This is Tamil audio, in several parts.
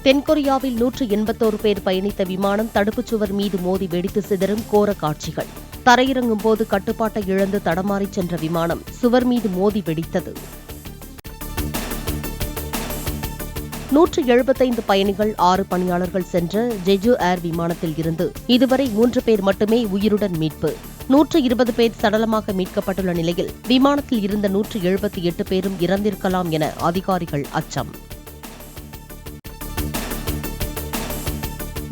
தென்கொரியாவில் 181 பேர் பயணித்த விமானம் தடுப்புச் சுவர் மீது மோதி வெடித்து சிதறும் கோர காட்சிகள். தரையிறங்கும் போது கட்டுப்பாட்டை இழந்து தடமாறிச் சென்ற விமானம் சுவர் மீது மோதி வெடித்தது. 175 பயணிகள் 6 பணியாளர்கள் சென்ற ஜெஜு ஏர் விமானத்தில் இருந்து இதுவரை 3 பேர் மட்டுமே உயிருடன் மீட்பு. 120 பேர் சடலமாக மீட்கப்பட்டுள்ள நிலையில் விமானத்தில் இருந்த 178 பேரும் இறந்திருக்கலாம் என அதிகாரிகள் அச்சம்.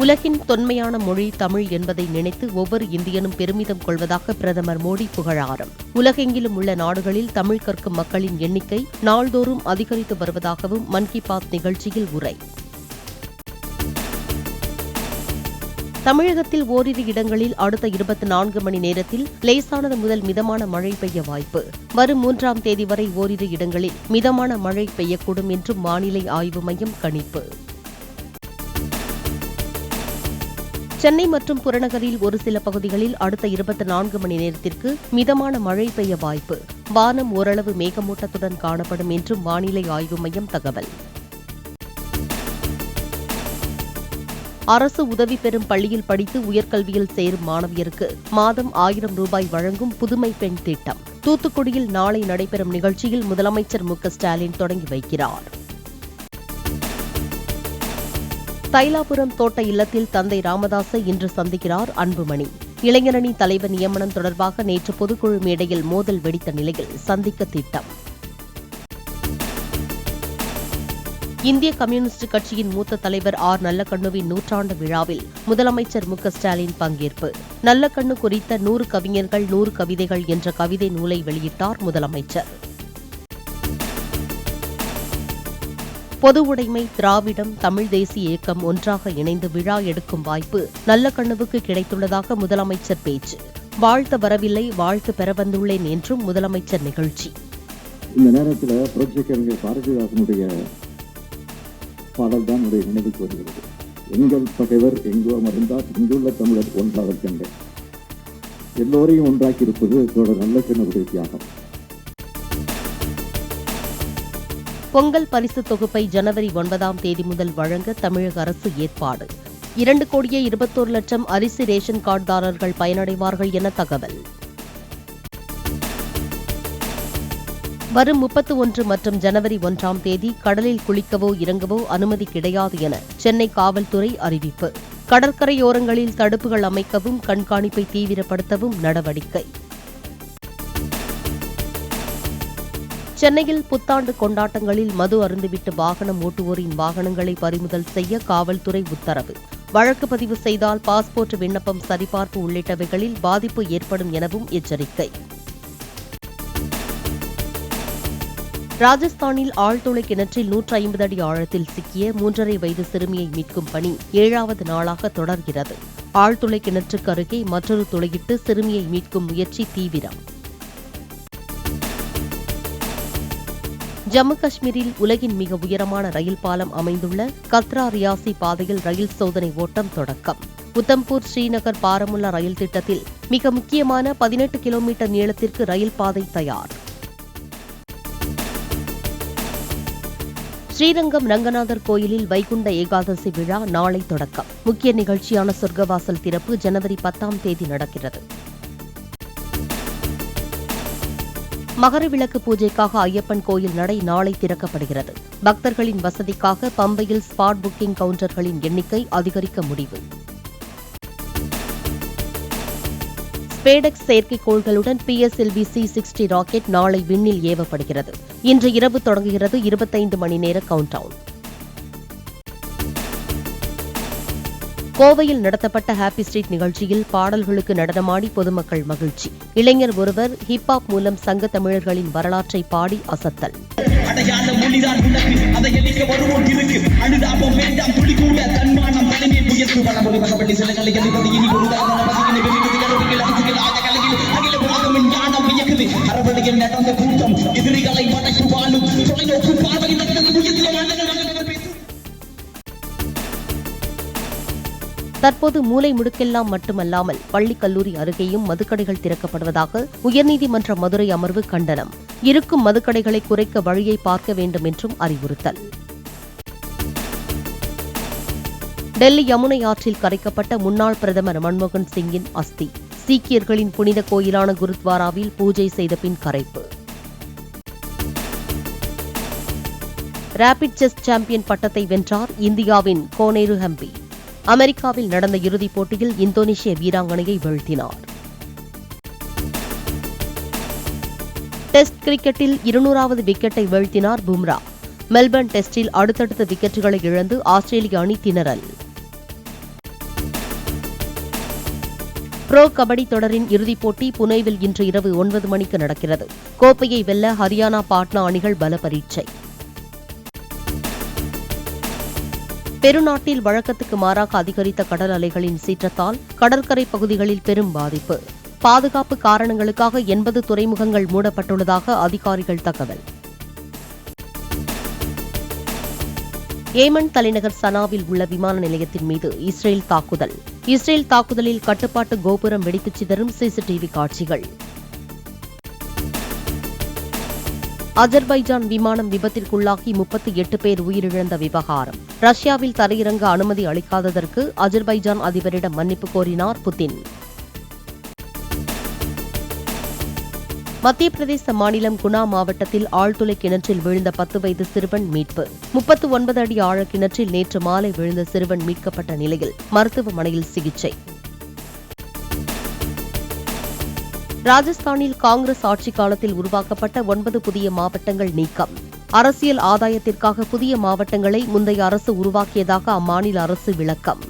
உலகின் தொன்மையான மொழி தமிழ் என்பதை நினைத்து ஒவ்வொரு இந்தியனும் பெருமிதம் கொள்வதாக பிரதமர் மோடி புகழாரம். உலகெங்கிலும் உள்ள நாடுகளில் தமிழ் கற்கும் மக்களின் எண்ணிக்கை நாள்தோறும் அதிகரித்து வருவதாகவும் மன் கி பாத் நிகழ்ச்சியில் உரை. தமிழகத்தில் ஓரிரு இடங்களில் அடுத்த 24 மணி நேரத்தில் லேசானது முதல் மிதமான மழை பெய்ய வாய்ப்பு. வரும் 3ஆம் தேதி வரை ஓரிரு இடங்களில் மிதமான மழை பெய்யக்கூடும் என்றும் வானிலை ஆய்வு மையம் கணிப்பு. சென்னை மற்றும் புறநகரில் ஒரு சில பகுதிகளில் அடுத்த 24 மணி நேரத்திற்கு மிதமான மழை பெய்ய வாய்ப்பு. வானம் ஓரளவு மேகமூட்டத்துடன் காணப்படும் என்றும் வானிலை ஆய்வு மையம் தகவல். அரசு உதவி பெறும் பள்ளியில் படித்து உயர்கல்வியில் சேரும் மாணவியருக்கு மாதம் 1000 ரூபாய் வழங்கும் புதுமை பெண் திட்டம். தூத்துக்குடியில் நாளை நடைபெறும் நிகழ்ச்சியில் முதலமைச்சர் மு.க.ஸ்டாலின் தொடங்கி வைக்கிறார். தைலாபுரம் தோட்ட இல்லத்தில் தந்தை ராமதாஸை இன்று சந்திக்கிறார் அன்புமணி. இளைஞரணி தலைவர் நியமனம் தொடர்பாக நேற்று பொதுக்குழு மேடையில் மோதல் வெடித்த நிலையில் சந்திக்க திட்டம். இந்திய கம்யூனிஸ்ட் கட்சியின் மூத்த தலைவர் ஆர் நல்லக்கண்ணுவின் 100ஆண்டு விழாவில் முதலமைச்சர் மு.க.ஸ்டாலின் பங்கேற்பு. நல்லக்கண்ணு குறித்த 100 கவிஞர்கள் 100 கவிதைகள் என்ற கவிதை நூலை வெளியிட்டார் முதலமைச்சர். பொது உடைமை திராவிடம் தமிழ் தேசிய இயக்கம் ஒன்றாக இணைந்து விழா எடுக்கும் வாய்ப்பு நல்லக்கண்ணுவுக்கு கிடைத்துள்ளதாக முதலமைச்சர் பேச்சு. வாழ்த்த வரவில்லை, வாழ்த்து பெற வந்துள்ளேன் என்றும் முதலமைச்சர் நிகழ்ச்சி. இந்த நேரத்தில் புரட்சி கவிஞர் பாரதிதாசனுடைய பாடல் தான் உடைய நினைவுக்கு வருகிறது. எங்கள் பகைவர் எங்கோ அமர்ந்தார், இங்குள்ள தமிழர் ஒன்றாக கண்டேன். எல்லோரையும் ஒன்றாக்கியிருப்பது தோழர் நல்லக்கண்ணுடைய தியாகம். பொங்கல் பரிசு தொகுப்பை ஜனவரி 9ஆம் தேதி முதல் வழங்க தமிழக அரசு ஏற்பாடு. 2,21,00,000 அரிசி ரேஷன் கார்டுதாரர்கள் பயனடைவார்கள் என தகவல். வரும் 31 மற்றும் ஜனவரி 1ஆம் தேதி கடலில் குளிக்கவோ இறங்கவோ அனுமதி கிடையாது என சென்னை காவல்துறை அறிவிப்பு. கடற்கரையோரங்களில் தடுப்புகள் அமைக்கவும் கண்காணிப்பை தீவிரப்படுத்தவும் நடவடிக்கை. சென்னையில் புத்தாண்டு கொண்டாட்டங்களில் மது அருந்துவிட்டு வாகனம் ஓட்டுவோரின் வாகனங்களை பறிமுதல் செய்ய காவல்துறை உத்தரவு. வழக்கு பதிவு செய்தால் பாஸ்போர்ட் விண்ணப்பம் சரிபார்ப்பு உள்ளிட்டவைகளில் பாதிப்பு ஏற்படும் எனவும் எச்சரிக்கை. ராஜஸ்தானில் ஆழ்துளை கிணற்றில் 150 அடி ஆழத்தில் சிக்கிய 3.5 வயது சிறுமியை மீட்கும் பணி 7வது நாளாக தொடர்கிறது. ஆழ்துளை கிணற்றுக்கு அருகே மற்றொரு துளையிட்டு சிறுமியை மீட்கும் முயற்சி தீவிரம். ஜம்மு காஷ்மீரில் உலகின் மிக உயரமான ரயில் பாலம் அமைந்துள்ள கத்ரா ரியாசி பாதையில் ரயில் சோதனை ஓட்டம் தொடக்கம். உத்தம்பூர் ஸ்ரீநகர் பாரமுல்லா ரயில் திட்டத்தில் மிக முக்கியமான 18 கிலோமீட்டர் நீளத்திற்கு ரயில் பாதை தயார். ஸ்ரீரங்கம் ரங்கநாதர் கோயிலில் வைகுண்ட ஏகாதசி விழா நாளை தொடக்கம். முக்கிய நிகழ்ச்சியான சொர்க்கவாசல் திறப்பு ஜனவரி 10ஆம் தேதி நடக்கிறது. மகரவிளக்கு பூஜைக்காக ஐயப்பன் கோயில் நடை நாளை திறக்கப்படுகிறது. பக்தர்களின் வசதிக்காக பம்பையில் ஸ்பாட் புக்கிங் கவுண்டர்களின் எண்ணிக்கை அதிகரிக்க முடிவு. ஸ்பேடெக்ஸ் செயற்கைக்கோள்களுடன் PSLV C-60 ராக்கெட் நாளை விண்ணில் ஏவப்படுகிறது. இன்று இரவு தொடங்குகிறது 25 மணி நேர கவுண்டவுன். கோவையில் நடத்தப்பட்ட ஹாப்பி ஸ்ட்ரீட் நிகழ்ச்சியில் பாடல்களுக்கு நடனமாடி பொதுமக்கள் மகிழ்ச்சி. இளைஞர் ஒருவர் ஹிப்ஹாப் மூலம் சங்க தமிழர்களின் வரலாற்றை பாடி அசத்தல். தற்போது மூலை முடுக்கெல்லாம் மட்டுமல்லாமல் பள்ளி கல்லூரி அருகேயும் மதுக்கடைகள் திறக்கப்படுவதாக உயர்நீதிமன்ற மதுரை அமர்வு கண்டனம். இருக்கும் மதுக்கடைகளை குறைக்க வழியை பார்க்க வேண்டும் என்றும் அறிவுறுத்தல். டெல்லி யமுனை ஆற்றில் கரைக்கப்பட்ட முன்னாள் பிரதமர் மன்மோகன் சிங்கின் அஸ்தி சீக்கியர்களின் புனித கோயிலான குருத்வாராவில் பூஜை செய்த பின் கரைப்பு. ரேபிட் செஸ் சாம்பியன் பட்டத்தை வென்றார் இந்தியாவின் கோனேரு ஹம்பி. அமெரிக்காவில் நடந்த இறுதிப் போட்டியில் இந்தோனேஷிய வீராங்கனையை வீழ்த்தினார். டெஸ்ட் கிரிக்கெட்டில் 200வது விக்கெட்டை வீழ்த்தினார் பும்ரா. மெல்பர்ன் டெஸ்டில் அடுத்தடுத்த விக்கெட்டுகளை இழந்து ஆஸ்திரேலிய அணி திணறல். புரோ கபடி தொடரின் இறுதிப் போட்டி புனேவில் இன்று இரவு 9 மணிக்கு நடக்கிறது. கோப்பையை வெல்ல ஹரியானா, பாட்னா அணிகள் பல பரீட்சை. பெருநாட்டில் வழக்கத்துக்கு மாறாக அதிகரித்த கடல் அலைகளின் சீற்றத்தால் கடற்கரை பகுதிகளில் பெரும் பாதிப்பு. பாதுகாப்பு காரணங்களுக்காக 80 துறைமுகங்கள் மூடப்பட்டுள்ளதாக அதிகாரிகள் தகவல். ஏமன் தலைநகர் சனாவில் உள்ள விமான நிலையத்தின் மீது இஸ்ரேல் தாக்குதல். இஸ்ரேல் தாக்குதலில் கட்டுப்பாட்டு கோபுரம் வெடித்துச் சிதறும் சிசிடிவி காட்சிகள். அஜர்பைஜான் விமானம் விபத்திற்குள்ளாகி 38 பேர் உயிரிழந்த விவகாரம். ரஷ்யாவில் தரையிறங்க அனுமதி அளிக்காததற்கு அஜர்பைஜான் அதிபரிடம் மன்னிப்பு கோரினார் புதின். மத்திய பிரதேச மாநிலம் குனா மாவட்டத்தில் ஆழ்துளை கிணற்றில் விழுந்த 10 வயது சிறுவன் மீட்பு. 39 அடி ஆழ கிணற்றில் நேற்று மாலை விழுந்த சிறுவன் மீட்கப்பட்ட நிலையில் மருத்துவமனையில் சிகிச்சை. ராஜஸ்தானில் காங்கிரஸ் ஆட்சிக் காலத்தில் உருவாக்கப்பட்ட 9 புதிய மாவட்டங்கள் நீக்கம். அரசியல் ஆதாயத்திற்காக புதிய மாவட்டங்களை முந்தைய அரசு உருவாக்கியதாக அம்மாநில அரசு விளக்கம்.